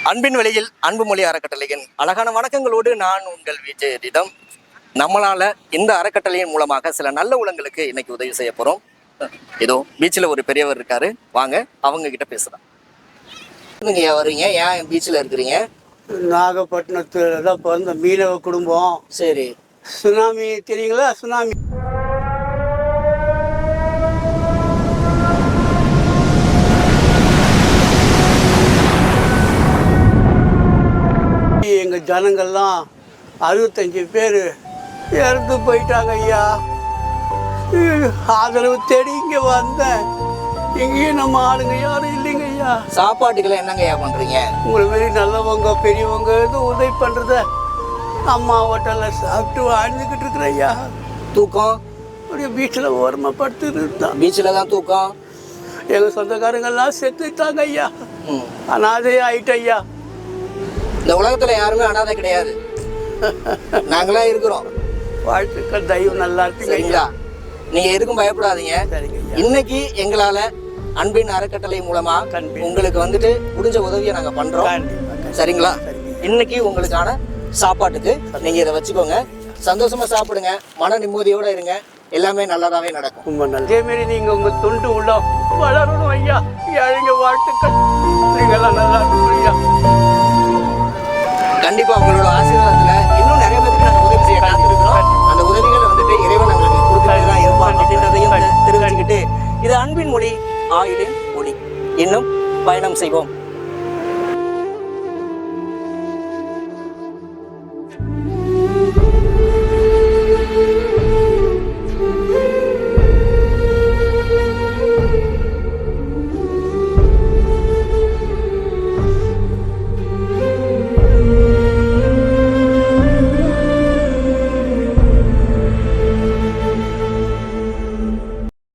அன்பின் வழியில் அன்பு மொழி அறக்கட்டளையின் அழகான வணக்கங்களோடு நான் உங்கள் விஜயரிடம். நம்மளால இந்த அறக்கட்டளையின் மூலமாக சில நல்ல உள்ளங்களுக்கு இன்னைக்கு உதவி செய்ய போறோம். ஏதோ பீச்சில் ஒரு பெரியவர் இருக்காரு, வாங்க அவங்க கிட்ட பேசலாம். நீங்க வரீங்க, ஏன் பீச்சில் இருக்கிறீங்க? நாகப்பட்டினத்துல தான் பிறந்த மீனவ குடும்பம். சரி, சுனாமி தெரியுங்களா? சுனாமி எங்கள் ஜனங்கள்லாம் 65 பேர் இறந்து போயிட்டாங்க ஐயா. ஆதரவு தேடி இங்கே வந்தேன். எங்கேயும் நம்ம ஆளுங்க யாரும் இல்லைங்க ஐயா. சாப்பாட்டுக்கெல்லாம் என்னங்க ஐயா பண்றீங்க? உங்களை மாரி நல்லவங்க பெரியவங்க எதுவும் உதவி பண்ணுறத அம்மா ஹோட்டலில் சாப்பிட்டு வாழ்ந்துக்கிட்டு இருக்கிறேன் ஐயா. தூக்கம் அப்படியே பீச்சில் ஓரமாக படுத்துட்டு இருந்தான். பீச்சில் தான் தூக்கம். எங்கள் சொந்தக்காரங்கெல்லாம் செத்துட்டாங்க ஐயா. அனாதையே ஆயிட்டேன் ஐயா. இந்த உலகத்துல யாருமே அனாதை கிடையாது, நாங்களா இருக்கிறோம். வாழ்த்துக்கள், தெய்வம் நல்லா இருக்குங்க சரிங்களா? நீங்க எதுக்கும் பயப்படாதீங்க. இன்னைக்கு எங்களால அன்பின் அறக்கட்டளை மூலமா உங்களுக்கு வந்துட்டு முடிஞ்ச உதவியை நாங்க பண்றோம். சரிங்களா? இன்னைக்கு உங்களுக்கான சாப்பாட்டுக்கு நீங்க இதை வச்சுக்கோங்க. சந்தோஷமா சாப்பிடுங்க, மன நிம்மதியோட இருங்க, எல்லாமே நல்லதாவே நடக்கும். ரொம்ப நல்ல. இதே மாரி நீங்க உங்க தொண்டு உள்ள வளரணும் ஐயா. ஏழைங்க வாழ்த்துக்கள், நீங்க எல்லாம் நல்லா இருக்கணும் ஐயா. கண்டிப்பா உங்களோட ஆசீர்வாதத்துல இன்னும் நிறைய பேருக்கு நாங்க உதவி செய்ய காத்திருக்கிறோம். அந்த உதவிகளை வந்துட்டு இறைவன் நம்மளுக்கு கொடுத்துதான் இருப்பான் அப்படின்றதையும் தெரிவிச்சுக்கிட்டு, இது அன்பின் மொழி, ஆயுளின் ஒளி. இன்னும் பயணம் செய்வோம்.